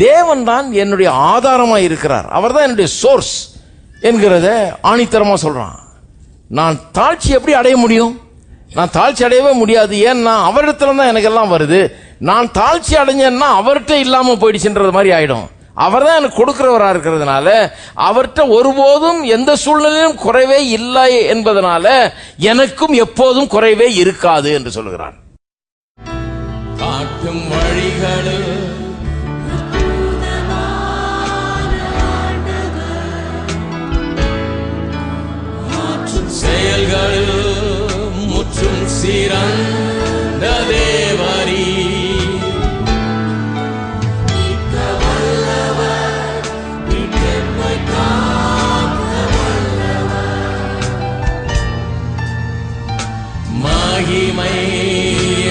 தேவன் தான் என்னுடைய ஆதாரமாக இருக்கிறார், அவர் தான் என்னுடைய சோர்ஸ் என்கிறத ஆணித்தரமாக சொல்றான். நான் தாழ்ச்சி எப்படி அடைய முடியும்? நான் தாழ்ச்சி அடையவே முடியாது. ஏன்னா அவரிடத்துல தான் எனக்கு எல்லாம் வருது. நான் தாழ்ச்சி அடைஞ்சேன்னா அவர்கிட்ட இல்லாமல் போயிடுச்சுன்றது மாதிரி ஆயிடும். அவர் தான் எனக்கு கொடுக்கிறவரா இருக்கிறதுனால அவர்கிட்ட ஒருபோதும் எந்த சூழ்நிலையிலும் குறைவே இல்லை என்பதனால எனக்கும் எப்போதும் குறைவே இருக்காது என்று சொல்கிறான். காட்டும் வழிகளில் செயல்களில் முற்றும் சிறந்த தேவரீ, மகிமை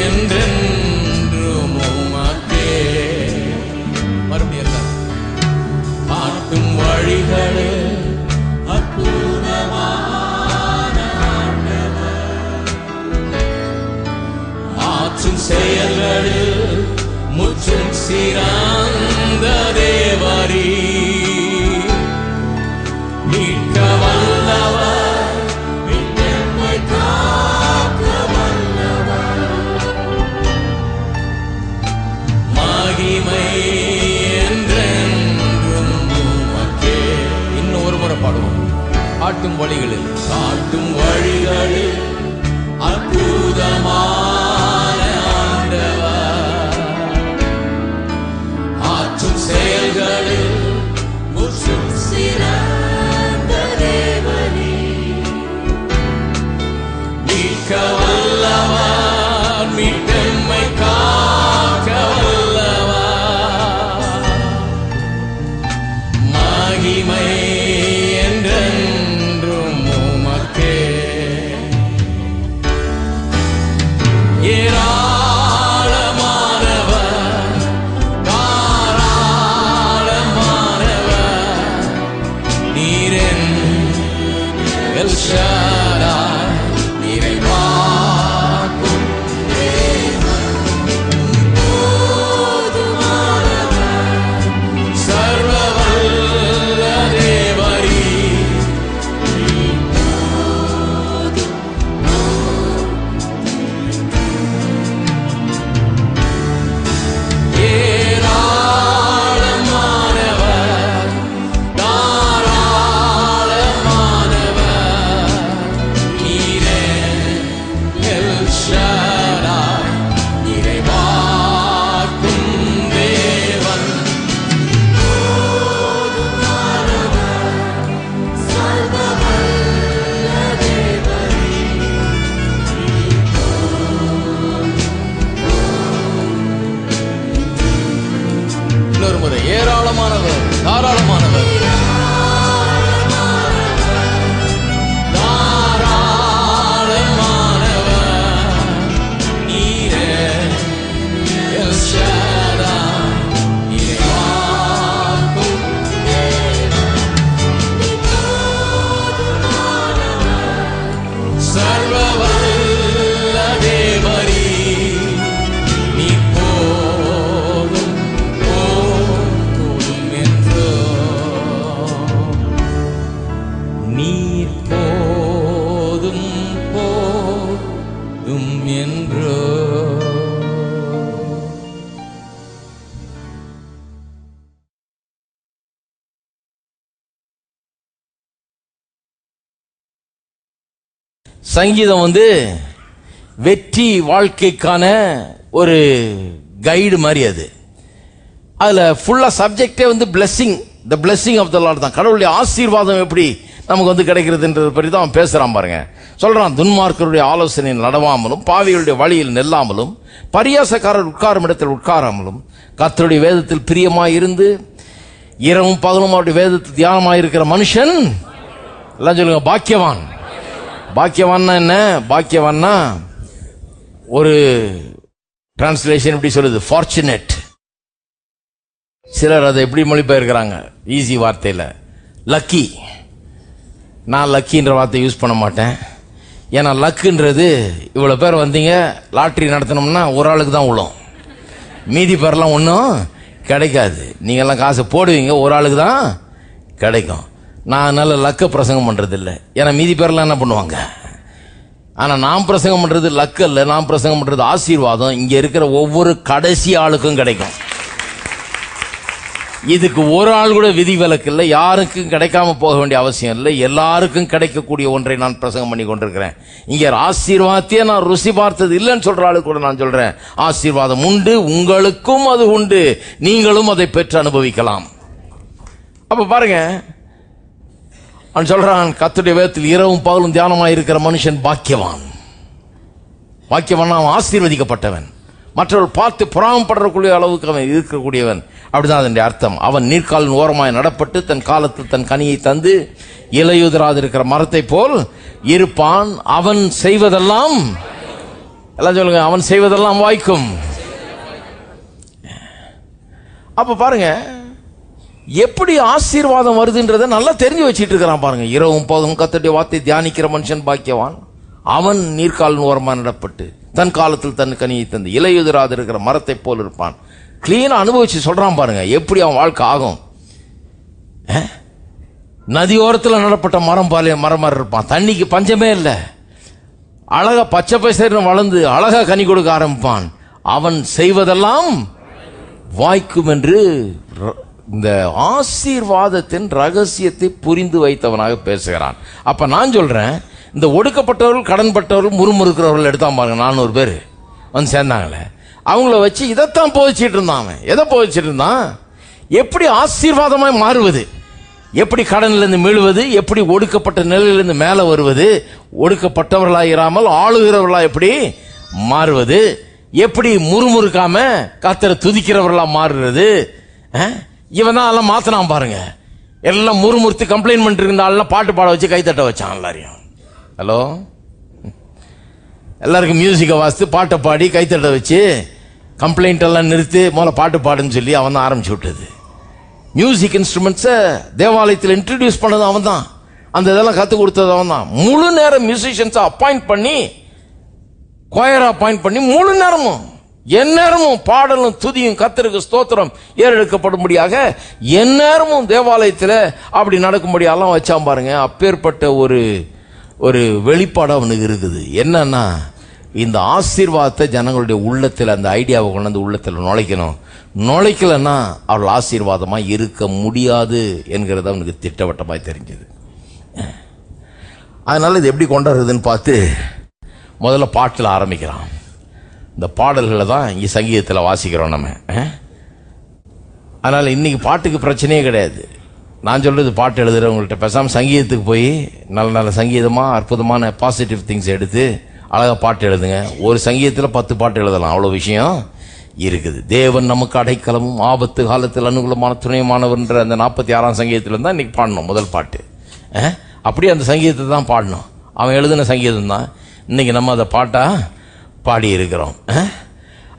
என்றென்றும் உமக்கே. மறுபடியும் காட்டும் வழிகளில் அற்புதமான ஆண்டவர், ஆற்றும் செயல்களில் முற்றும் சிறந்த தேவரீ, மீட்க வல்லவர், மகிமை என்றென்றும் உமக்கே. இன்னும் ஒரு முறை பாடுவோம். காட்டும் வழிகளில், காட்டும் வழிகளில் அற்புதமான ஆண்டவர், ஆற்றும் செயல்களில் முற்றும் சிறந்த தேவரீ, மீட்க வல்லவர், மீட்டெம்மை காக்க வல்லவர், மகிமை என்றென்றும் உமக்கே. ஏராளமானவர், தாராளமானவர், நீரென் எல் ஷடாய், நிறைவாக்கும் சர்வவல்ல தேவரீ, ஏராளமானவர், தாராளமானவர், நீரே எல் ஷடாய், நிறைவாக்கும் தேவன், இன்னொரு முறை. ஏராளமானவர், தாராளமானவர், தாராளமானவர், நீரே எல் ஷடாய், நிறைவாக்கும் சர்வவல்ல தேவரீ, நீ போதும் போதும் என்றோ, நீர் போதும் போதும் என்றோ. சங்கீதம் வெற்றி வாழ்க்கைக்கான ஒரு கைடு மாதிரி. அது அதுல ஃபுல்லா சப்ஜெக்டே blessing, the blessing of the Lord தான். கடவுளுடைய ஆசீர்வாதம் எப்படி நமக்கு கிடைக்கிறதுன்றதை பற்றி தான் அவன் பேசுறான் பாருங்க. சொல்றான், துன்மார்க்கருடைய ஆலோசனையில் நடவாமலும், பாவிகளுடைய வழியில் நெல்லாமலும், பரியாசக்காரர் உட்காரும் இடத்தில் உட்காராமலும், கர்த்தருடைய வேதத்தில் பிரியமாய் இருந்து இரவும் பகலும் அவருடைய வேதத்தில் தியானமாய் இருக்கிற மனுஷன், எல்லாம் சொல்லுங்க, பாக்கியவான். பாக்கியவான்னா என்ன? பாக்கியவான்னா ஒரு டிரான்ஸ்லேஷன் இப்படி சொல்லுது, ஃபார்ச்சுனேட். சிலர் அதை எப்படி மொழிபெயர்க்கிறாங்க ஈஸி வார்த்தையில், லக்கி. நான் லக்கின்ற வார்த்தை யூஸ் பண்ண மாட்டேன். ஏன்னா லக்குன்றது, இவ்வளோ பேர் வந்தீங்க, லாட்ரி நடத்தினோம்னா ஒரு ஆளுக்கு தான் விழும், மீதி பேர்லாம் ஒன்றும் கிடைக்காது. நீங்கெல்லாம் காசு போடுவீங்க, ஒரு ஆளுக்கு தான் கிடைக்கும். நான் நல்ல லக்க பிரசங்கம் பண்றது இல்லை, ஏன்னா மீதி பேர்லாம் என்ன பண்ணுவாங்க. ஆனா நான் பிரசங்கம் பண்றது லக்கு இல்லை, நான் பிரசங்கம் பண்றது ஆசீர்வாதம். இங்க இருக்கிற ஒவ்வொரு கடைசி ஆளுக்கும் கிடைக்கும். இதுக்கு ஒரு ஆள் கூட விதி விலக்கு இல்லை, யாருக்கும் கிடைக்காம போக வேண்டிய அவசியம் இல்லை. எல்லாருக்கும் கிடைக்கக்கூடிய ஒன்றை நான் பிரசங்கம் பண்ணி கொண்டிருக்கிறேன். இங்க ஆசீர்வாதத்தையே நான் ருசி பார்த்தது இல்லைன்னு சொல்ற ஆளு கூட நான் சொல்றேன், ஆசீர்வாதம் உண்டு, உங்களுக்கும் அது உண்டு, நீங்களும் அதை பெற்று அனுபவிக்கலாம். அப்ப பாருங்க, அவன் சொல்றான், கர்த்தருடைய வேதத்தில் இரவும் பகலும் தியானமாய் இருக்கிற மனுஷன் பாக்கியவான். பாக்கியவான், அவன் ஆசீர்வதிக்கப்பட்டவன், மற்றவர்கள் பார்த்து புறாமப்படுறக்கூடிய அளவுக்கு அவன் இருக்கக்கூடியவன். அப்படிதான் அதனுடைய அர்த்தம். அவன் நீர்க்காலின் ஓரமாய் நடப்பட்டு தன் காலத்தில் தன் கனியை தந்து இலையுதிராது இருக்கிற மரத்தை போல் இருப்பான். அவன் செய்வதெல்லாம், எல்லாம் சொல்லுங்க, அவன் செய்வதெல்லாம் வாய்க்கும். அப்ப பாருங்க எப்படி ஆசீர்வாதம் வருதுன்றதை நல்லா தெரிஞ்சு வச்சிட்டு இருக்கிறான் பாருங்க. இரவும் பகலும் கர்த்தருடைய வார்த்தை தியானிக்கிற மனுஷன் பாக்கியவான். அவன் நீர்க்காலின் ஓரமாய் நடப்பட்டு தன் காலத்தில் தன் கனியை தந்து இலையுதிராது இருக்கிற மரத்தை போல் இருப்பான். கிளீனா அனுபவிச்சு சொல்றான் பாருங்க எப்படி அவன் வாழ்க்கை ஆகும். நதியோரத்தில் நடப்பட்ட மரம் மாதிரி இருப்பான், தண்ணிக்கு பஞ்சமே இல்லை, அழகா பச்சை பசேர்னு வளர்ந்து அழகா கனி கொடுக்க ஆரம்பிப்பான். அவன் செய்வதெல்லாம் வாய்க்கும் என்று இந்த ஆசீர்வாதத்தின் ரகசியத்தை புரிந்து வைத்தவனாக பேசுகிறான். அப்ப நான் சொல்றேன், இந்த ஒடுக்கப்பட்டவர்கள், கடன்பட்டவர்கள், முறுமுறுக்கிறவர்கள் எடுத்தான் பாருங்க, 400 பேர் வந்து சேர்ந்தாங்களே, அவங்கள வச்சு இதைத்தான் போதிச்சிட்டு இருந்தான். அவன் எதை போதிச்சிட்டு இருந்தான்? எப்படி ஆசீர்வாதமாய் மாறுவது, எப்படி கடனிலிருந்து மீளுவது, எப்படி ஒடுக்கப்பட்ட நிலையிலிருந்து மேலே வருவது, ஒடுக்கப்பட்டவர்களாயிராமல் ஆளுகிறவர்களா எப்படி மாறுவது, எப்படி முறுமுறுக்காம கர்த்தரை துதிக்கிறவர்களா மாறுறது. இவன் தான் எல்லாம் மாத்தினான் பாருங்க. எல்லாம் முறுமுறுத்து கம்ப்ளைண்ட் பண்ணிட்டு இருந்தாலும் பாட்டு பாட வச்சு கைத்தட்ட வச்சான் எல்லாரையும். ஹலோ, எல்லாருக்கும் மியூசிக்கை வாசித்து பாட்டை பாடி கைத்தட்ட வச்சு கம்ப்ளைண்ட் எல்லாம் நிறுத்தி முதல்ல பாட்டு பாடுன்னு சொல்லி அவன் தான் ஆரம்பிச்சு விட்டது. மியூசிக் இன்ஸ்ட்ருமெண்ட்ஸை தேவாலயத்தில் இன்ட்ரடியூஸ் பண்ணது அவன் தான், அந்த இதெல்லாம் கற்றுக் கொடுத்தது அவன் தான். முழு நேரம் மியூசிஷியன்ஸை அப்பாயிண்ட் பண்ணி, கொயரை அப்பாயிண்ட் பண்ணி முழு நேரமும் எந்நேரமும் பாடலும் துதியும் கர்த்தருக்கு ஸ்தோத்திரம் ஏறெடுக்கப்படும்படியாக எந்நேரமும் தேவாலயத்தில் அப்படி நடக்கும்படியெல்லாம் வச்சான் பாருங்க. அப்பேற்பட்ட ஒரு வெளிப்பாடு அவனுக்கு இருக்குது. என்னன்னா, இந்த ஆசீர்வாதத்தை ஜனங்களுடைய உள்ளத்தில், அந்த ஐடியாவை கொண்டு வந்து உள்ளத்தில் நுழைக்கணும். நுழைக்கலன்னா அவர்கள் ஆசீர்வாதமாக இருக்க முடியாது என்கிறது அவனுக்கு திட்டவட்டமாய் தெரிஞ்சது. அதனால இது எப்படி கொண்டாடுறதுன்னு பார்த்து முதல்ல பாட்டில் ஆரம்பிக்கிறான். இந்த பாடல்களை தான் இங்கே சங்கீதத்தில் வாசிக்கிறோம் நம்ம. அதனால் இன்னைக்கு பாட்டுக்கு பிரச்சனையே கிடையாது. நான் சொல்றது, பாட்டு எழுதுறவங்கள்ட்ட பேசாமல் சங்கீதத்துக்கு போய் நல்ல நல்ல சங்கீதமாக அற்புதமான பாசிட்டிவ் திங்ஸ் எடுத்து அழகாக பாட்டு எழுதுங்க. ஒரு சங்கீதத்தில் 10 பாட்டு எழுதலாம், அவ்வளோ விஷயம் இருக்குது. தேவன் நமக்கு அடைக்கலமும் ஆபத்து காலத்தில் அனுகூலமான துணைமானவர்ன்ற அந்த 46ஆம் சங்கீதத்தில் தான் இன்னைக்கு பாடணும் முதல் பாட்டு. அப்படியே அந்த சங்கீதத்தை தான் பாடணும். அவன் எழுதின சங்கீதம் தான் இன்னைக்கு நம்ம அதை பாட்டா பாடி இருக்கிறோம்.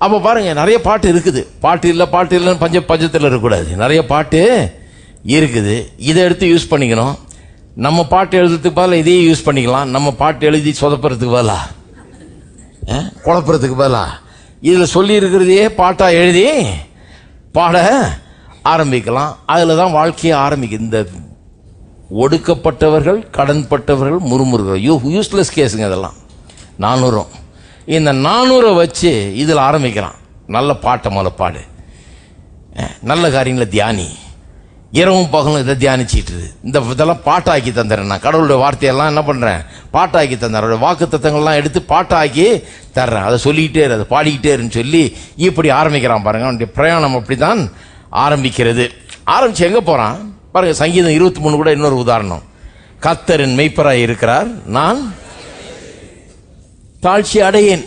அப்போ பாருங்க, நிறைய பாட்டு இருக்குது. பாட்டு இல்லைன்னு பஞ்சத்தில் இருக்கக்கூடாது. நிறைய பாட்டு இருக்குது, இதை எடுத்து யூஸ் பண்ணிக்கணும். நம்ம பாட்டு எழுதுறதுக்கு பதிலாக இதையே யூஸ் பண்ணிக்கலாம். நம்ம பாட்டு எழுதி சொதப்புறதுக்கு பதிலா, குழப்பறதுக்கு பதிலா இதில் சொல்லி இருக்கிறதையே பாட்டா எழுதி பாட ஆரம்பிக்கலாம். அதில் தான் வாழ்க்கையை ஆரம்பிக்குது. இந்த ஒடுக்கப்பட்டவர்கள், கடன்பட்டவர்கள், முறுமுறுகள், யூஸ்லெஸ் கேஸுங்க இதெல்லாம். 400 இந்த 400 வச்சு இதில் ஆரம்பிக்கிறான். நல்ல பாட்டை முதல்ல பாடு, நல்ல காரியங்களை தியானி, இரவும் பகலும் இதை தியானிச்சிட்டு இதெல்லாம் பாட்டாக்கி தந்துடுறேன். நான் கடவுளுடைய வார்த்தையெல்லாம் என்ன பண்ணுறேன், பாட்டாக்கி தந்துடுறேன். வாக்கு தத்தங்கள்லாம் எடுத்து பாட்டாக்கி தர்றேன். அதை சொல்லிக்கிட்டே இரு, அதை பாடிக்கிட்டே இருன்னு சொல்லி இப்படி ஆரம்பிக்கிறான் பாருங்க. அவனுடைய பிரயாணம் அப்படி தான் ஆரம்பிக்கிறது. ஆரம்பிச்சு எங்கே போகிறான் பாருங்க. சங்கீதம் 23 கூட இன்னொரு உதாரணம். கர்த்தரின் மெய்ப்பராய் இருக்கிறார், நான் தாழ்ச்சி அடையேன்.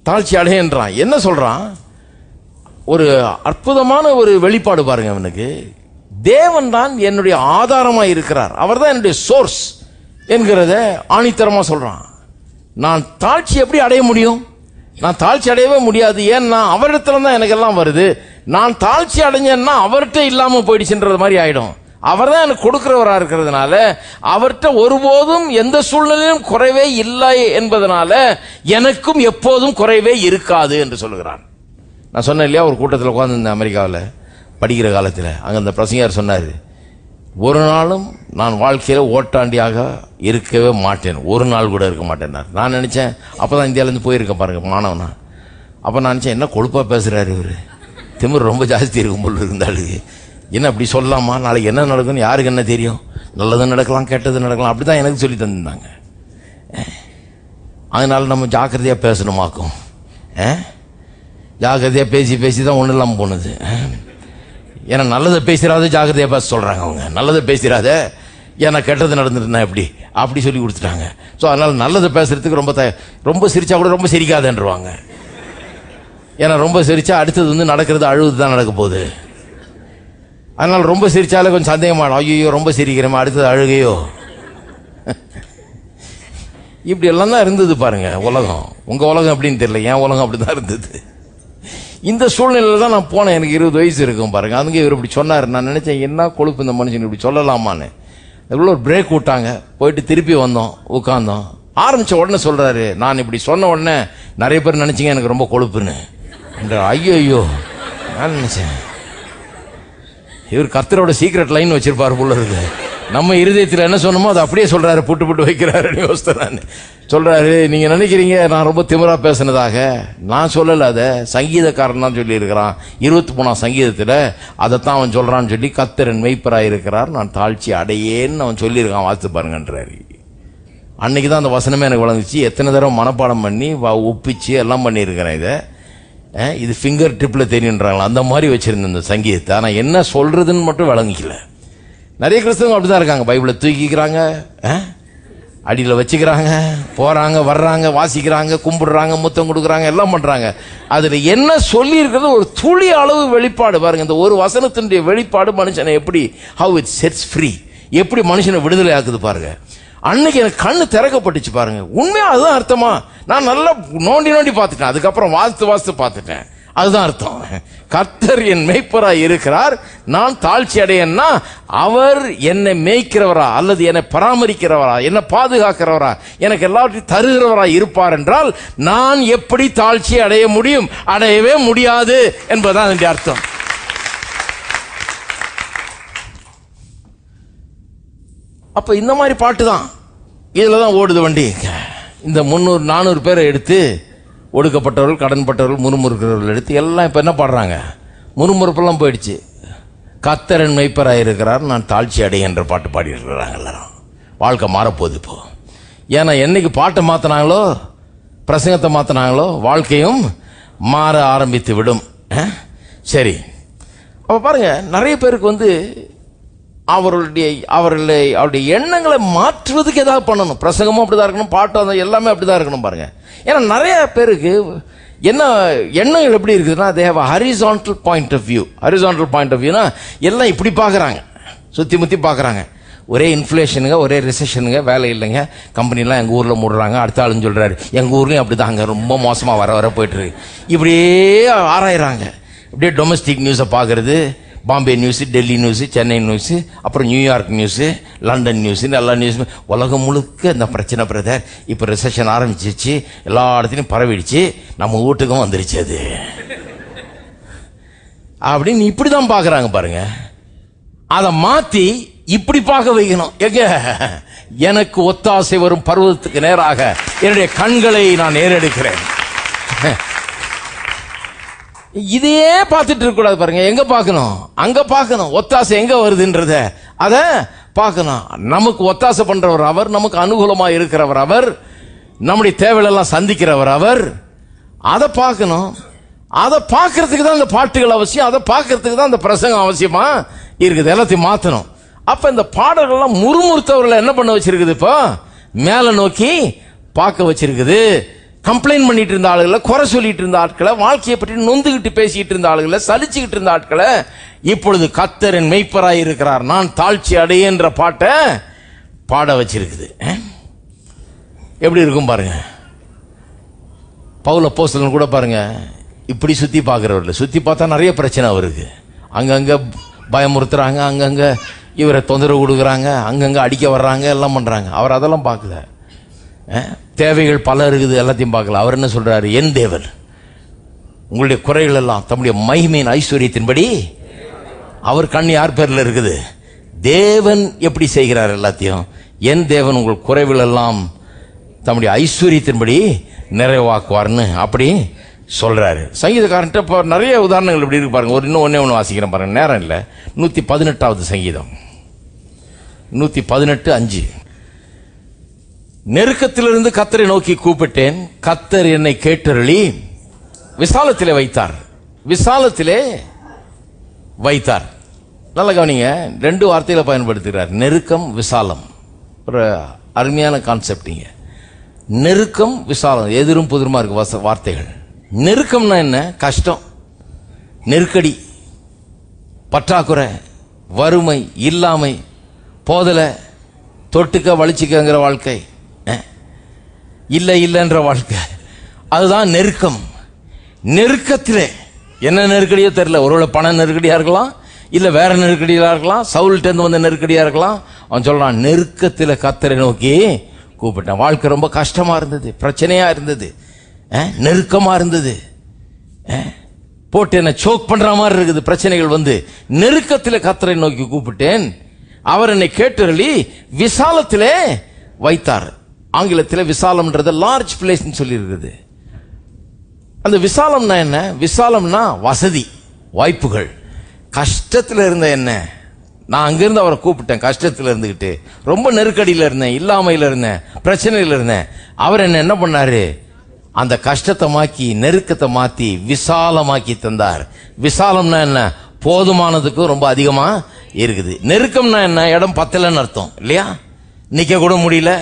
தாழ்ச்சி அடையேன்றான். என்ன சொல்றான்? ஒரு அற்புதமான ஒரு வெளிப்பாடு பாருங்க அவனுக்கு. தேவன் தான் என்னுடைய ஆதாரமாக இருக்கிறார், அவர் தான் என்னுடைய சோர்ஸ் என்கிறத ஆணித்தரமா சொல்றான். நான் தாழ்ச்சி எப்படி அடைய முடியும்? நான் தாழ்ச்சி அடையவே முடியாது. ஏன்னா அவரிடத்துல தான் எனக்கு எல்லாம் வருது. நான் தாழ்ச்சி அடைஞ்சேன்னா அவர்கிட்ட இல்லாம போயிடுச்சுன்றது மாதிரி ஆயிடும். அவர் தான் எனக்கு கொடுக்கிறவரா இருக்கிறதுனால அவர்கிட்ட ஒருபோதும் எந்த சூழ்நிலையிலும் குறைவே இல்லை என்பதனால எனக்கும் எப்போதும் குறைவே இருக்காது என்று சொல்லுகிறான். நான் சொன்னேன் இல்லையா, ஒரு கூட்டத்தில் உட்காந்துருந்தேன் அமெரிக்காவில் படிக்கிற காலத்தில். அங்கே அந்த பிரசங்கர் சொன்னார், ஒரு நாளும் நான் வாழ்க்கையில் ஓட்டாண்டியாக இருக்கவே மாட்டேன், ஒரு நாள் கூட இருக்க மாட்டேன்னார். நான் நினச்சேன், அப்போ தான் இந்தியாவிலேருந்து போயிருக்கேன் பாருங்கள் மாணவனா. அப்போ நான் நினச்சேன், என்ன கொழுப்பாக பேசுகிறாரு இவர், திமிர் ரொம்ப ஜாஸ்தி இருக்கும் போல் இருந்தாளுக்கு, என்ன அப்படி சொல்லலாமா, நாளைக்கு என்ன நடக்கும்னு யாருக்கு என்ன தெரியும், நல்லது நடக்கலாம் கெட்டது நடக்கலாம், அப்படி தான் எனக்கு சொல்லி தந்திருந்தாங்க. அதனால் நம்ம ஜாக்கிரதையாக பேசணுமாக்கும், ஜாக்கிரதையாக பேசி பேசி தான் ஒன்றும் இல்லாமல் போனது. ஏன்னா நல்லதை பேசுகிறாத ஜாக்கிரதையாக பேச சொல்கிறாங்க அவங்க, நல்லதை பேசுகிறாத ஏன்னா கெட்டது நடந்துட்டுனா எப்படி அப்படி சொல்லி கொடுத்துட்டாங்க. ஸோ அதனால் நல்லதை பேசுகிறதுக்கு ரொம்ப சிரிச்சா கூட ரொம்ப சிரிக்காதேன்றுவாங்க. ஏன்னா ரொம்ப சிரிச்சா அடுத்தது வந்து நடக்கிறது அழுது தான் நடக்க போகுது. அதனால் ரொம்ப சிரிச்சாலே கொஞ்சம் சந்தேகமாடும், ஐயோ ரொம்ப சிரிக்கிறோமா அடுத்தது அழுகையோ. இப்படி எல்லாம் தான் இருந்தது பாருங்க உலகம். உங்க உலகம் எப்படின்னு தெரியல, என் உலகம் அப்படிதான் இருந்தது. இந்த சூழ்நிலையில தான் நான் போனேன். எனக்கு 20 வயசு இருக்கும் பாருங்க. அதுங்க இவர் இப்படி சொன்னார். நான் நினைச்சேன், என்ன கொழுப்பு இந்த மனுஷன் இப்படி சொல்லலாமான்னு. அதுக்குள்ள ஒரு பிரேக் விட்டாங்க, போயிட்டு திருப்பி வந்தோம், உட்கார்ந்தோம். ஆரம்பிச்ச உடனே சொல்றாரு, நான் இப்படி சொன்ன உடனே நிறைய பேர் நினைச்சீங்க எனக்கு ரொம்ப கொழுப்புன்னு. ஐயோ ஐயோ, நான் நினைச்சேன் இவர் கர்த்தரோட சீக்ரெட் லைன் வச்சிருப்பாரு போல இருக்கு. நம்ம இருதயத்தில் என்ன சொன்னமோ அதை அப்படியே சொல்றாரு, புட்டு புட்டு வைக்கிறாரு. யோசித்தேன் சொல்றாரு, நீங்க நினைக்கிறீங்க நான் ரொம்ப திமிரா பேசினதாக. நான் சொல்லல, அதை சங்கீதக்காரன் தான் சொல்லி இருக்கிறான் 23ஆம் சங்கீதத்தில். அதைத்தான் அவன் சொல்றான்னு சொல்லி, கர்த்தரின் மெய்ப்பராய் இருக்கிறார் நான் தாழ்ச்சி அடையேன்னு அவன் சொல்லியிருக்கான், வாசித்து பாருங்கன்றாரு. அன்னைக்கு தான் அந்த வசனமே எனக்கு வழங்குச்சு. எத்தனை தடவை மனப்பாடம் பண்ணி ஒப்பிச்சு எல்லாம் பண்ணியிருக்கிறேன். இது ஃபிங்கர் டிப்பில் தெரியுன்றாங்களா, அந்த மாதிரி வச்சிருந்தேன் இந்த சங்கீதத்தை. ஆனால் என்ன சொல்றதுன்னு மட்டும் விளங்கிக்கல. நிறைய கிறிஸ்தவங்க அப்படிதான் இருக்காங்க, பைபிளை தூக்கிக்கிறாங்க, அடியில் வச்சுக்கிறாங்க, போறாங்க வர்றாங்க, வாசிக்கிறாங்க, கும்பிடுறாங்க, முத்தம் கொடுக்குறாங்க, எல்லாம் பண்றாங்க. அதுல என்ன சொல்லி இருக்கிறது ஒரு துளி அளவு வெளிப்பாடு பாருங்க. இந்த ஒரு வசனத்தினுடைய வெளிப்பாடு மனுஷனை எப்படி, how it sets free, எப்படி மனுஷனை விடுதலை ஆக்குது பாருங்க. அன்னைக்கு எனக்கு கண்ணு திறக்கப்பட்டுச்சு பாருங்க. உண்மையா அதுதான் அர்த்தமா? நான் நல்லா நோண்டி நோண்டி பார்த்துட்டேன், அதுக்கப்புறம் வாசித்து பார்த்துட்டேன். அதுதான் அர்த்தம். கர்த்தர் என் மேய்ப்பராய் இருக்கிறார் நான் தாழ்ச்சி அடையேன்னா, அவர் என்னை மேய்க்கிறவரா அல்லது என்னை பராமரிக்கிறவரா, என்னை பாதுகாக்கிறவரா, எனக்கு எல்லாத்தையும் தருகிறவரா இருப்பார் என்றால் நான் எப்படி தாழ்ச்சி அடைய முடியும்? அடையவே முடியாது என்பதுதான் அதனுடைய அர்த்தம். அப்ப இந்த மாதிரி பாட்டு தான் இதுலதான் ஓடுது வண்டி. இந்த 300-400 பேரை எடுத்து, ஒடுக்கப்பட்டவர்கள், கடன்பட்டவர்கள், முறுமுறுக்கிறவர்கள் எடுத்து எல்லாம் இப்ப என்ன பாடுறாங்க? முறுமுறுப்பெல்லாம் போயிடுச்சு. கர்த்தரின் மெய்ப்பராய் இருக்கிறார் நான் தாழ்ச்சி அடைகின்ற பாட்டு பாடி இருக்கிறாங்க எல்லாரும். வாழ்க்கை மாறப்போகுது இப்போ. ஏன்னா என்னைக்கு பாட்டை மாத்தினாங்களோ, பிரசங்கத்தை மாத்தினாங்களோ, வாழ்க்கையும் மாற ஆரம்பித்து விடும். சரி, அப்ப பாருங்க, நிறைய பேருக்கு வந்து அவருடைய எண்ணங்களை மாற்றுவதுக்கு ஏதாவது பண்ணணும். பிரசங்கமும் அப்படிதான் இருக்கணும், பாட்டும் எல்லாமே அப்படிதான் இருக்கணும் பாருங்க. ஏன்னா நிறைய பேருக்கு என்ன எண்ணங்கள் எப்படி இருக்குதுன்னா, they have a horizontal point of view. horizontal point of viewனா எல்லாம் இப்படி பார்க்குறாங்க, சுற்றி முற்றி பார்க்குறாங்க. ஒரே இன்ஃப்ளேஷனுங்க, ஒரே ரிசெஷனுங்க, வேலை இல்லைங்க, கம்பெனிலாம் எங்கள் ஊரில் மூடுறாங்க. அடுத்த ஆளுன்னு சொல்கிறாரு எங்கள் ஊர்லேயும் அப்படி தாங்க ரொம்ப மோசமாக வர போயிட்டு இருக்கு. இப்படியே ஆராயிறாங்க. இப்படியே டொமஸ்டிக் நியூஸை பார்க்கறது, Bombay news, Delhi news, Chennai news, அப்புறம் நியூயார்க் நியூஸு, லண்டன் நியூஸுன்னு எல்லா நியூஸுமே. உலகம் முழுக்க இந்த பிரச்சனை பிரதர், இப்போ ரிசெஷன் ஆரம்பிச்சிச்சு, எல்லா இடத்துலையும் பரவிடுச்சு, நம்ம வீட்டுக்கும் வந்துருச்சு அது அப்படின்னு இப்படி தான் பார்க்குறாங்க பாருங்க. அதை மாற்றி இப்படி பார்க்க வைக்கணும். எங்க எனக்கு ஒத்தாசை வரும் பருவத்துக்கு நேராக என்னுடைய கண்களை நான் ஏறெடுக்கிறேன். இதையே பார்த்துட்டு இருக்க கூடாது பாருங்க. எங்க பார்க்கணும்? அங்க பார்க்கணும். ஒத்தாசை எங்க வருதுன்றத அத பார்க்கணும். நமக்கு ஒத்தாசை பண்றவர் அவர், நமக்கு அனுகூலமா இருக்கிறவர் அவர், நம்முடைய தேவையெல்லாம் சந்திக்கிறவர் அவர். அதை பார்க்கணும். அதை பார்க்கறதுக்கு தான் இந்த பாட்டுகள் அவசியம், அதை பார்க்கறதுக்கு தான் இந்த பிரசங்கம் அவசியமா இருக்குது. எல்லாத்தையும் மாத்தணும். அப்ப இந்த பாடல்கள்லாம் முறுமுறுத்தவர்களை என்ன பண்ண வச்சிருக்குது? இப்போ மேல நோக்கி பார்க்க வச்சிருக்குது. கம்ப்ளைண்ட் பண்ணிட்டு இருந்த ஆளுகளை, குறை சொல்லிட்டு இருந்த ஆட்களை, வாழ்க்கையை பற்றி நொந்துகிட்டு பேசிட்டு இருந்த ஆளுகளை, சலிச்சுக்கிட்டு இருந்த ஆட்களை இப்பொழுது கர்த்தரின் மெய்ப்பராய் இருக்கிறார் நான் தாழ்ச்சி அடையேன்ற பாட்டை பாட வச்சிருக்குது. எப்படி இருக்கும் பாருங்க. பவுல் அப்போஸ்தலன் கூட பாருங்க, இப்படி சுத்தி பார்க்கிறவர்கள், சுத்தி பார்த்தா நிறைய பிரச்சனை அவருக்கு. அங்கங்க பயமுறுத்துறாங்க, அங்கங்க இவரை தொந்தரவு கொடுக்குறாங்க, அங்கங்க அடிக்க வர்றாங்க, எல்லாம் பண்றாங்க. அவர் அதெல்லாம் பார்க்கல. தேவைகள் பல இருக்குது, எல்லாத்தையும் பார்க்கல. அவர் என்ன சொல்றாரு? என் தேவன் உங்களுடைய குறைகள் எல்லாம் தம்முடைய மகிமையின் ஐஸ்வர்யத்தின்படி, அவர் கண் யார் பேர்ல இருக்குது? தேவன் எப்படி செய்கிறார் எல்லாத்தையும்? என் தேவன் உங்கள் குறைகள் எல்லாம் தம்முடைய ஐஸ்வர்யத்தின்படி நிறைவாக்குவார்னு அப்படி சொல்றாரு. சங்கீதக்காரன்ட்ட இப்போ நிறைய உதாரணங்கள் இப்படி இருக்கு பாருங்க. இன்னும் ஒன்னே வாசிக்கிறேன் பாருங்க, நேரம் இல்லை. 118வது சங்கீதம் 118:5. நெருக்கத்திலிருந்து கர்த்தரை நோக்கி கூப்பிட்டேன், கர்த்தர் என்னை கேட்டருளி விசாலத்திலே வைத்தார். விசாலத்திலே வைத்தார். நல்ல கவனிங்க, 2 வார்த்தையில பயன்படுத்துகிறார், நெருக்கம், விசாலம். ஒரு அருமையான கான்செப்டிங்க. நெருக்கம், விசாலம், எதிரும் புதிருமா இருக்கு வார்த்தைகள். நெருக்கம்னா என்ன? கஷ்டம், நெருக்கடி, பற்றாக்குறை, வறுமை, இல்லாமை, போதலை, தொட்டுக்க வலிச்சுக்கங்கிற வாழ்க்கை, இல்லை இல்லைன்ற வாழ்க்கை, அதுதான் நெருக்கம். நெருக்கத்திலே என்ன நெருக்கடியோ தெரியல. ஒருவேளை பண நெருக்கடியா இருக்கலாம், இல்ல வேற நெருக்கடியா இருக்கலாம், சவுல்ட்ட இருந்து வந்த நெருக்கடியா இருக்கலாம். அவன் சொல்றான், நெருக்கத்தில் கர்த்தரை நோக்கி கூப்பிட்டான். வாழ்க்கை ரொம்ப கஷ்டமா இருந்தது, பிரச்சனையா இருந்தது, நெருக்கமா இருந்தது, போட்டு என்ன சோக் பண்ற மாதிரி இருக்குது பிரச்சனைகள் வந்து. நெருக்கத்தில் கர்த்தரை நோக்கி கூப்பிட்டேன், அவர் என்னை கேட்டருளி விசாலத்திலே வைத்தார். ஆங்கிலத்தில் விசாலம்ன்றது லார்ஜ் பிளேஸ் சொல்லி இருக்குது. அந்த விசாலம்னா என்ன? விசாலம்னா வசதி, வாய்ப்புகள். கஷ்டத்தில் இருந்த என்ன, நான் அங்கிருந்து அவரை கூப்பிட்டேன். கஷ்டத்தில் இருந்துகிட்டு ரொம்ப நெருக்கடியில் இருந்தேன், இல்லாமையில் இருந்தேன், பிரச்சனையில் இருந்தேன். அவர் என்ன பண்ணாரு? அந்த கஷ்டத்தை மாக்கி, நெருக்கத்தை மாத்தி விசாலமாக்கி தந்தார். விசாலம்னா என்ன? போதுமானதுக்கு ரொம்ப அதிகமா இருக்குது. நெருக்கம்னா என்ன? இடம் பத்தலன்னு அர்த்தம் இல்லையா? நிக்க கூட முடியல,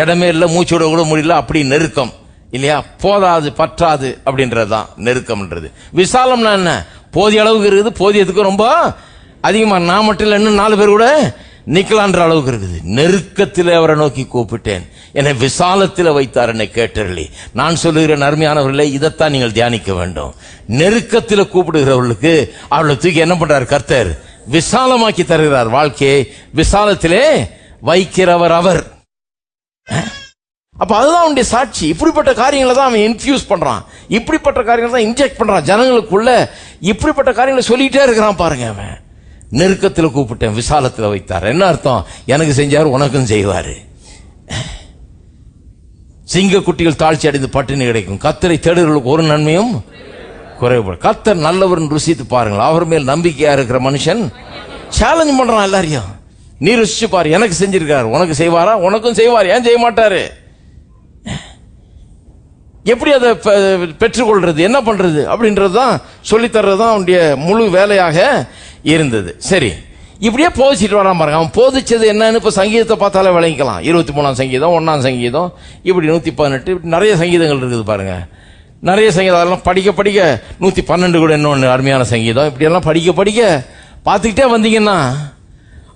இடமே இல்லை, மூச்சு விட கூட முடியல, அப்படி நெருக்கம் இல்லையா? போதாது, பற்றாது அப்படின்றதுதான் நெருக்கம்ன்றது. விசாலம்னா என்ன? போதிய அளவுக்கு இருக்குது, போதியதுக்கு ரொம்ப அதிகமா, நான் மட்டும் இல்லை இன்னும் 4 பேர் கூட நிக்கலான்ற அளவுக்கு இருக்குது. நெருக்கத்தில் அவரை நோக்கி கூப்பிட்டேன், என்னை விசாலத்தில் வைத்தார், என்னை கேட்டருளி. நான் சொல்லுகிறேன் அருமையானவர்களே, இதைத்தான் நீங்கள் தியானிக்க வேண்டும். நெருக்கத்தில் கூப்பிடுகிறவர்களுக்கு அவளை தூக்கி என்ன பண்றார் கர்த்தர்? விசாலமாக்கி தருகிறார். வாழ்க்கையை விசாலத்திலே வைக்கிறவர் அவர். அப்ப அதுதான் அவனுடைய சாட்சி. இப்படிப்பட்ட காரியங்களை தான் அவன் இன்ஃபியூஸ் பண்றான், இப்படிப்பட்ட காரியங்களை தான் இன்ஜெக்ட் பண்றான் ஜனங்களுக்குள்ள. இப்படிப்பட்ட காரியங்களை சொல்லிட்டே இருக்கிறான் பாருங்க. அவன் நெருக்கத்தில் கூப்பிட்டேன், விசாலத்தில் வைத்தார். என்ன அர்த்தம்? எனக்கு செஞ்சார், உனக்கும் செய்வாரு. சிங்க குட்டிகள் தாழ்ச்சி அடைந்து பட்டினி கிடைக்கும், கர்த்தரை தேடுகிறவர்களுக்கு ஒரு நன்மையும் குறைவுபடும். கர்த்தர் நல்லவர் ருசித்து பாருங்கள், அவர் மேல் நம்பிக்கையா இருக்கிற மனுஷன். சேலஞ்ச் பண்றான் எல்லாரையும், நீ ருசிச்சு பாரு, எனக்கு செஞ்சிருக்காரு, உனக்கு செய்வாரா? உனக்கும் செய்வார், ஏன் செய்ய மாட்டாரு? எப்படி அதை பெற்றுக்கொள்றது, என்ன பண்றது அப்படின்றதுதான் சொல்லித்தர்றதுதான் அவனுடைய முழு வேலையாக இருந்தது. சரி, இப்படியே போதிச்சிட்டு வரான் பாருங்க. அவன் போதிச்சது என்னன்னு இப்ப சங்கீதத்தை பார்த்தாலே விளங்கிக்கலாம். 23ஆம் சங்கீதம், 1ஆம் சங்கீதம், இப்படி 118, இப்படி நிறைய சங்கீதங்கள் இருக்குது பாருங்க. நிறைய சங்கீதம் அதெல்லாம் படிக்க படிக்க 112 கூட இன்னொன்று அருமையான சங்கீதம். இப்படி எல்லாம் படிக்க படிக்க பார்த்துக்கிட்டே வந்தீங்கன்னா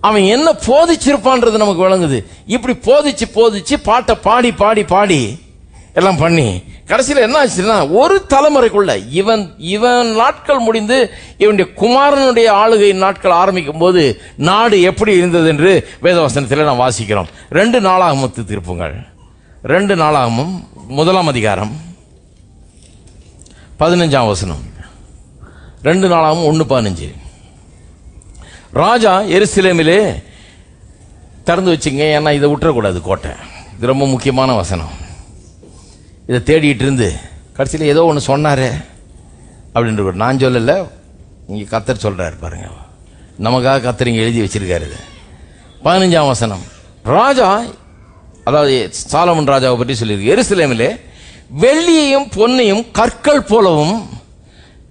அவன் என்ன போதிச்சிருப்பான்றது நமக்கு விளங்குது. இப்படி போதிச்சு போதிச்சு பாட்டை பாடி பாடி பாடி எல்லாம் பண்ணி கடைசியில் என்ன ஆச்சுன்னா, ஒரு தலைமுறைக்குள்ள இவன் நாட்கள் முடிந்து இவனுடைய குமாரனுடைய ஆளுகை நாட்கள் ஆரம்பிக்கும் போது நாடு எப்படி இருந்தது என்று வேதவசனத்தில் நாம் வாசிக்கிறோம். 2 நாளாகமம் திருப்புங்கள். 2 நாளாகமம் 1ஆம் அதிகாரம் 15ஆம் வசனம். 2 நாளாகமம் 1:15. ராஜா எருசலேமிலே திறந்து வச்சுங்க, ஏன்னா இதை விட்டுறக்கூடாது கோட்டை. இது ரொம்ப முக்கியமான வசனம். இதை தேடிட்டு இருந்து கடைசியில் ஏதோ ஒன்று சொன்னாரு அப்படின்ற, நான் சொல்லலை, இங்கே கர்த்தர் சொல்றாரு பாருங்க. நமக்காக கர்த்தர் இங்கே எழுதி வச்சிருக்காரு. 15ஆம் வசனம். ராஜா, அதாவது சாலமன் ராஜாவை பற்றி சொல்லியிருக்கு. எருசலேமிலே வெள்ளியையும் பொன்னையும் கற்கள் போலவும்,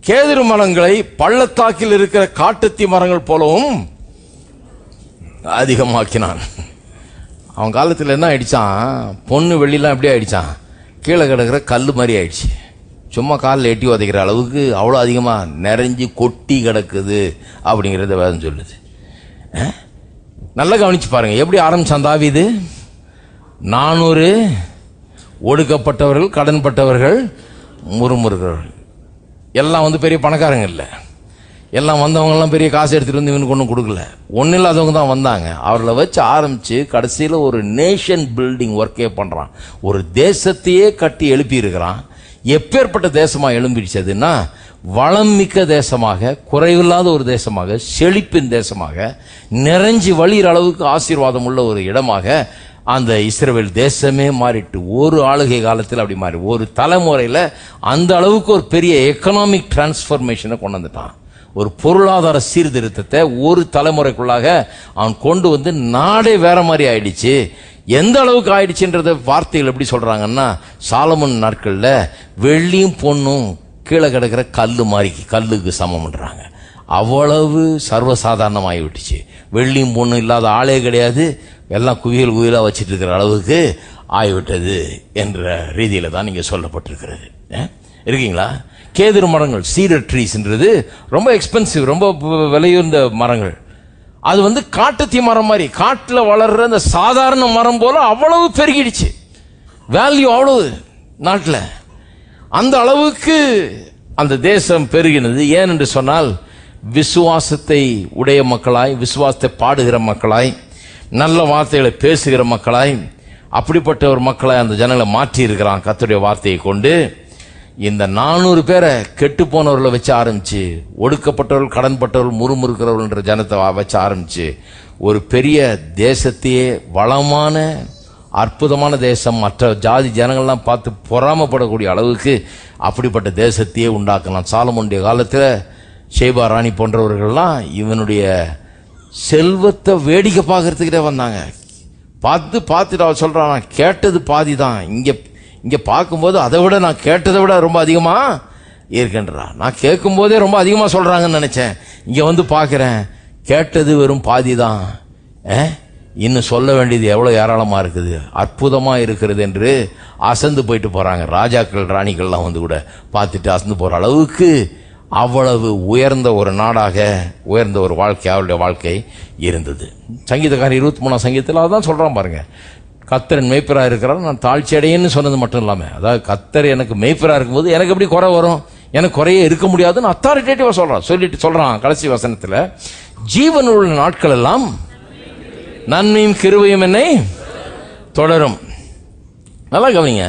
கேதுரு மரங்களை பள்ளத்தாக்கில் இருக்கிற காட்டுத்தி மரங்கள் போலவும் அதிகமாக்கினான். அவன் காலத்தில் என்ன ஆயிடுச்சான்? பொண்ணு வெள்ளிலாம் எப்படி ஆயிடுச்சான்? கீழே கிடக்கிற கல் மாதிரி ஆயிடுச்சு. சும்மா காலில் எட்டி உதைக்கிற அளவுக்கு அவ்வளோ அதிகமாக நிறைஞ்சு கொட்டி கிடக்குது அப்படிங்கிறத வேதம் சொல்லுது. நல்லா கவனிச்சு பாருங்க, எப்படி ஆரம்பிச்சான் தாவீது? 400 ஒடுக்கப்பட்டவர்கள், கடன்பட்டவர்கள், முறுமுறுகிறவர்கள் எல்லாம் பெரிய பணக்காரங்க இல்லை. எல்லாம் வந்தவங்கெல்லாம் பெரிய காசு எடுத்துகிட்டு வந்து இவனுக்கு ஒன்றும் கொடுக்கல. ஒன்றும் இல்லாதவங்க தான் வந்தாங்க. அவர்களை வச்சு ஆரம்பித்து கடைசியில் ஒரு நேஷன் பில்டிங் ஒர்க்கே பண்ணுறான். ஒரு தேசத்தையே கட்டி எழுப்பி இருக்கிறான். எப்பேற்பட்ட தேசமாக எழும்பிடுச்சதுன்னா, வளம் மிக்க தேசமாக, குறைவில்லாத ஒரு தேசமாக, செழிப்பின் தேசமாக, நிறைஞ்சி வழிகிற அளவுக்கு ஆசீர்வாதம் உள்ள ஒரு இடமாக அந்த இஸ்ரவேல் தேசமே மாறிட்டு. ஒரு ஆளுகை காலத்தில் அப்படி மாறி, ஒரு தலைமுறையில் அந்த அளவுக்கு ஒரு பெரிய எக்கனாமிக் டிரான்ஸ்ஃபர்மேஷனை கொண்டு வந்துட்டான். ஒரு பொருளாதார சீர்திருத்தத்தை ஒரு தலைமுறைக்குள்ளாக அவன் கொண்டு வந்து நாடே வேற மாதிரி ஆயிடுச்சு. எந்த அளவுக்கு ஆயிடுச்சுன்றத வார்த்தைகள் எப்படி சொல்றாங்கன்னா, சாலமன் நாட்கள்ல வெள்ளியும் பொண்ணும் கீழே கிடக்கிற கல்லு மாதிரி, கல்லுக்கு சமம்ன்றாங்க. அவ்வளவு சர்வசாதாரணமாகி விட்டுச்சு. வெள்ளியும் பொண்ணும் இல்லாத ஆளே கிடையாது, எல்லாம் குவியல் குவியலா வச்சிட்டு இருக்கிற அளவுக்கு ஆகிவிட்டது என்ற ரீதியில தான் நீங்க சொல்லப்பட்டிருக்கிறது. இருக்கீங்களா? கேதுரு மரங்கள், சீடர் ட்ரீஸ்ன்றது ரொம்ப எக்ஸ்பென்சிவ், ரொம்ப விலையுந்த மரங்கள். அது வந்து காட்டுத்தீ மரம் மாதிரி, காட்டில் வளர்ற அந்த சாதாரண மரம் போல அவ்வளவு பெருகிடுச்சு. வேல்யூ அவ்வளவு நாட்டில். அந்த அளவுக்கு அந்த தேசம் பெருகினது. ஏன் என்று சொன்னால், விசுவாசத்தை உடைய மக்களாய், விசுவாசத்தை பாடுகிற மக்களாய், நல்ல வார்த்தைகளை பேசுகிற மக்களாய், அப்படிப்பட்ட ஒரு மக்களாய் அந்த ஜனங்களை மாற்றி இருக்கிறான் கர்த்தருடைய வார்த்தையை கொண்டு. இந்த 400 பேரை கெட்டு போனவர்களை வச்சு ஆரம்பிச்சு, ஒடுக்கப்பட்டவர்கள், கடன்பட்டவர்கள், முறுமுறுக்கிறவர்கள்ன்ற ஜனத்தை வச்சு ஆரம்பிச்சு, ஒரு பெரிய தேசத்தையே, வளமான அற்புதமான தேசம், மற்ற ஜாதி ஜனங்கள்லாம் பார்த்து பொறாமப்படக்கூடிய அளவுக்கு அப்படிப்பட்ட தேசத்தையே உண்டாக்கலாம். சாலமோனுடைய காலத்தில் ஷேபா ராணி போன்றவர்கள்லாம் இவனுடைய செல்வத்தை வேடிக்கை பார்க்கறதுக்கிட்டே வந்தாங்க. பார்த்துட்டு அவள் சொல்றான், கேட்டது பாதி தான், இங்க பார்க்கும்போது அதை விட நான் கேட்டதை விட ரொம்ப அதிகமா இருக்கின்றா. நான் கேட்கும் போதே ரொம்ப அதிகமா சொல்றாங்கன்னு நினைச்சேன், இங்க வந்து பார்க்கிறேன் கேட்டது வெறும் பாதி தான், இன்னும் சொல்ல வேண்டியது எவ்வளவு ஏராளமா இருக்குது, அற்புதமா இருக்கிறது என்று அசந்து போயிட்டு போறாங்க. ராஜாக்கள் ராணிகள்லாம் வந்து கூட பார்த்துட்டு அசந்து போற அளவுக்கு அவ்வளவு உயர்ந்த ஒரு நாடாக, உயர்ந்த ஒரு வாழ்க்கை அவருடைய வாழ்க்கை இருந்தது. சங்கீதக்காரன் 23ஆம் சங்கீதத்தில் அதான் சொல்றான் பாருங்க, கர்த்தர் மேய்ப்பராக இருக்கிறார், நான் தாழ்ச்சி அடையேன்னு சொன்னது மட்டும் இல்லாமல், அதாவது கர்த்தர் எனக்கு மேய்ப்பராக இருக்கும்போது எனக்கு எப்படி குறை வரும், எனக்கு குறையே இருக்க முடியாதுன்னு அத்தாரிட்டேட்டிவா சொல்றான். கடைசி வசனத்தில், ஜீவனுள்ள நாட்கள் எல்லாம் நன்மையும் கிருபையும் என்னை தொடரும். நல்லா கவனிங்க,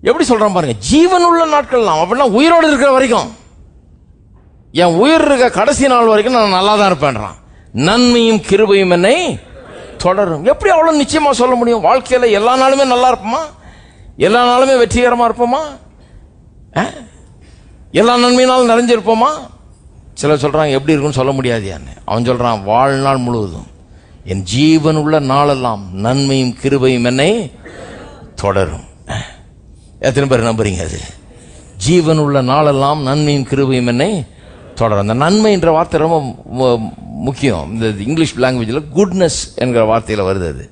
எப்படி சொல்றான் பாருங்க, ஜீவனுள்ள நாட்கள் தான். அப்படின்னா உயிரோடு இருக்கிற வரைக்கும், என் உயிர் இருக்க கடைசி நாள் வரைக்கும் நான் நல்லா தான் இருப்பேன்றான். நன்மையும் கிருபையும் என்னை தொடரும். எப்படி அவ்வளவு நிச்சயமா சொல்ல முடியும்? வாழ்க்கையில எல்லா நாளுமே நல்லா இருப்போமா? எல்லா நாளுமே வெற்றிகரமா இருப்போமா? எல்லா நன்மையினாலும் நிறைஞ்சிருப்போமா? சிலர் சொல்றாங்க எப்படி இருக்குன்னு சொல்ல முடியாது. அவன் சொல்றான், வாழ்நாள் முழுவதும் என் ஜீவன் உள்ள நாளெல்லாம் நன்மையும் கிருபையும் என்னை தொடரும். எத்தனை பேர் நம்புறீங்க? அது ஜீவன் உள்ள நாளெல்லாம் நன்மையும் கிருபையும் என்னை தொடரும். அந்த நன்மை என்ற வார்த்தை ரொம்ப முக்கியம். இந்த இங்கிலீஷ் லாங்குவேஜில் குட்னஸ் என்கிற வார்த்தையில் வருது. அது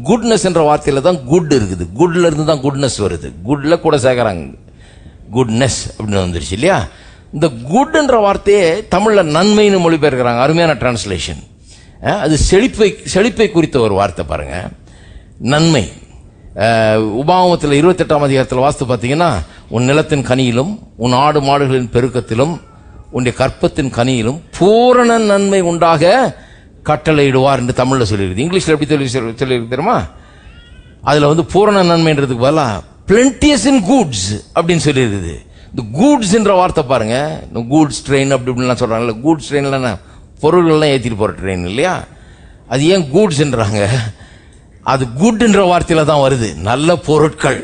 குட்னஸ் என்ற வார்த்தையில் தான் குட் இருக்குது. குட்ல இருந்து தான் குட்னஸ் வருது. குட்ல கூட சேர்க்கறாங்க, குட்னஸ் அப்படின்னு வந்துருச்சு இல்லையா? இந்த குட்ன்ற வார்த்தையே தமிழில் நன்மைன்னு மொழிபெயர்க்கிறாங்க. அருமையான டிரான்ஸ்லேஷன். அது செழிப்பை குறித்த ஒரு வார்த்தை பாருங்க, நன்மை. உபாகமத்தில் 28ஆம் அதிகாரத்தில் வாஸ்து பார்த்தீங்கன்னா, உன் நிலத்தின் கனியிலும் உன் ஆடு மாடுகளின் பெருக்கத்திலும் உன்னுடைய கற்பத்தின் கனியிலும் பூரண நன்மை உண்டாக கட்டளையிடுவார் என்று தமிழில் சொல்லியிருக்கு. இங்கிலீஷில் எப்படி சொல்லியிருக்கு தெரியுமா? அதில் வந்து பூரண நன்மைன்றதுக்கு பதிலாக பிளென்டியஸ் இன் குட்ஸ் அப்படின்னு சொல்லியிருக்குது. இந்த கூட்ஸ் என்ற வார்த்தை பாருங்க, இந்த கூட்ஸ் ட்ரெயின் அப்படி இப்படிலாம் சொல்றாங்கல்ல, கூட்ஸ் ட்ரெயின்ல பொருள்கள்லாம் ஏற்றிட்டு போற ட்ரெயின் இல்லையா? அது ஏன் கூட்ஸ்ன்றாங்க? அது குட்ன்ற வார்த்தையில தான் வருது. நல்ல பொருட்கள்,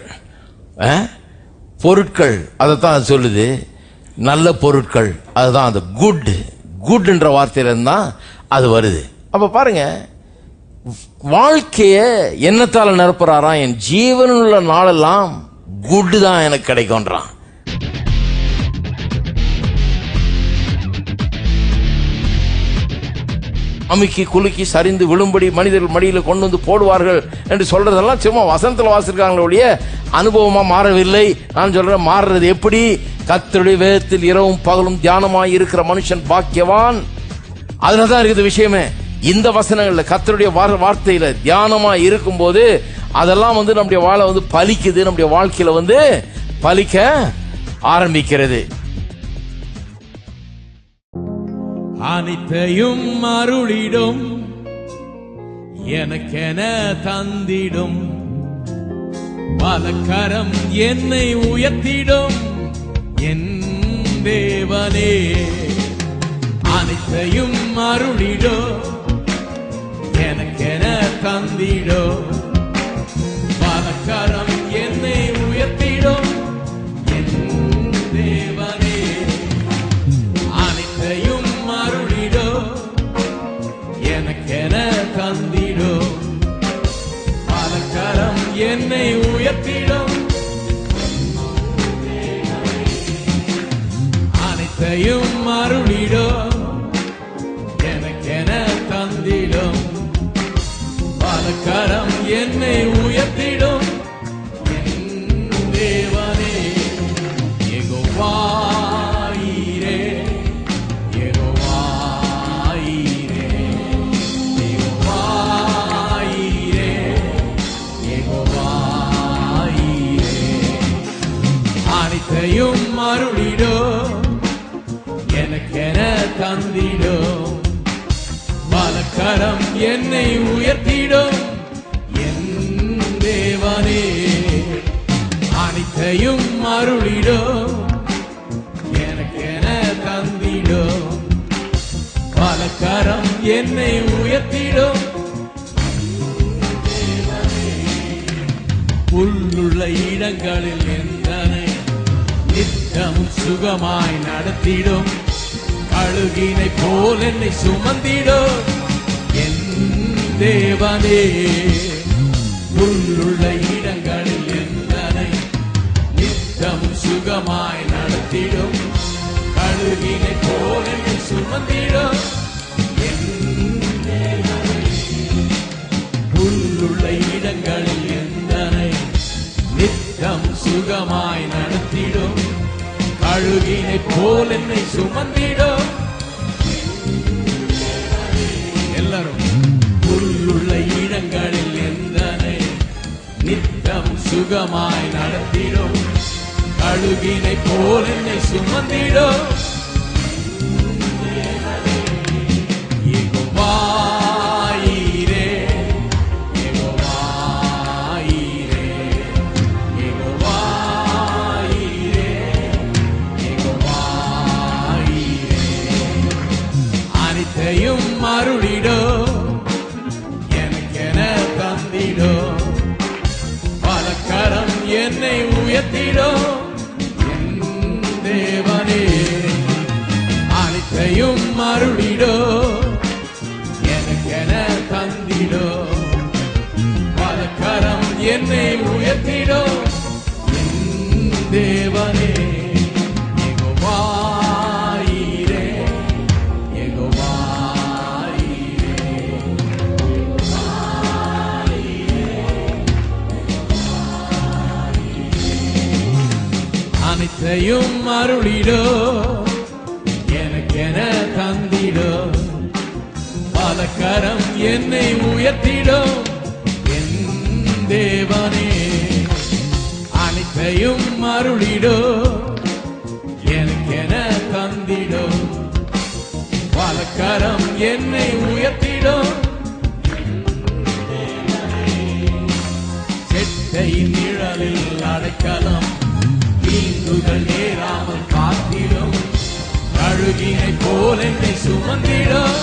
பொருட்கள் அதைத்தான் அது சொல்லுது. நல்ல பொருட்கள், அதுதான் அந்த குட்ன்ற வார்த்தையில இருந்தான் அது வருது. அப்ப பாருங்க, வாழ்க்கைய என்னத்தால நிரப்புறாராம்? என் ஜீவனுள்ள நாளெல்லாம் குட் தான் எனக்கு கிடைக்கும்ன்றான். அமுக்கி குலுக்கி சரிந்து விழும்படி மனிதர்கள் மடியில கொண்டு வந்து போடுவார்கள் என்று சொல்றதெல்லாம் சும்மா வசனத்தில் வாசிருக்காங்களே, அனுபவமா மாறவில்லை. நான் சொல்றேன், மாறுறது எப்படி? கர்த்தருடைய வேதத்தில் இரவும் பகலும் தியானமாய் இருக்கிற மனுஷன் பாக்கியவான். அதுலதான் இருக்குது விஷயமே. இந்த வசனங்கள்ல கர்த்தருடைய வார்த்தையில தியானமா இருக்கும் போது அதெல்லாம் வந்து நம்முடைய வாழை வந்து பலிக்குது, நம்முடைய வாழ்க்கையில வந்து பலிக்க ஆரம்பிக்கிறது. அனைத்தையும் அருளிடும், எனக்கென தந்திடும், பலக்கரம் என்னை உயர்த்திடும், என் தேவனே அனைத்தையும் அருளிடோ எனக்கென தந்திடோ பலக்கரம் என்னை உயர்த்திடோ என் தேவனே அனைத்தையும் அருளிடோ எனக்கென தந்திடோ பலக்கரம் என்னை உயர்த்திடோ அனைத்தையும் அருளிடோ எனக்கென தந்திடும் பலக்கரம் என்னை உயர்த்திடும் என் தேவனே யெகோவாயீரே யெகோவாயீரே யெகோவாயீரே யெகோவாயீரே அனைத்தையும் அருளிடோ எனக்கென தந்திடோ பலக்கரம் என்னை உயர்த்திடோ என் தேவனே அனைத்தையும் அருளிடோ எனக்கென தந்திடோ பலக்கரம் என்னை உயர்த்திடோ புல்லுள்ள இடங்களில் எந்தனை நித்தமும் சுகமாய் நடத்திடும் கழுகினை போல் என்னை சுமந்திடும் என் தேவனே புல்லுள்ள இடங்களில் எந்தனை நித்தமும் சுகமாய் நடத்திடும் கழுகினை போல் என்னை சுமந்திடும் என் தேவனே புல்லுள்ள இடங்களில் எந்தனை நித்தம் சுகமாய் நடத்திடும் கழுகினை போல் என்னை சுமந்திடும் எல்லாரும் புல்லுள்ள இடங்களில் எந்தனை நித்தம் சுகமாய் நடத்திடும் கழுகினை போல் என்னை சுமந்திடும் யெகோவாயீரே யெகோவாயீரே யெகோவாயீரே யெகோவாயீரே அனைத்தையும் அருளிடோ எனக்கென தந்திடோ பலக்கரம் என்னை உயர்த்திடோ என் தேவனே அனைத்தையும் அருளிடோ எனக்கென தந்திடோ பலக்கரம் என்னை உயர்த்திடோ என் தேவனே யெகோவாயீரே யெகோவாயீரே அனைத்தையும் அருளிடோ எனக்கென தந்திடோ பலக்கரம் என்னை உயர்த்திடோ என் தேவனே அனைத்தையும் அருளிடோ எனக்கென தந்திடோ பலக்கரம் என்னை உயர்த்திடோ செட்டையின் நிழலில் அடைக்கலம் தீங்குகள் நேராமல் காத்திடும் கழுகினை போல் என்னை சுமந்திடும்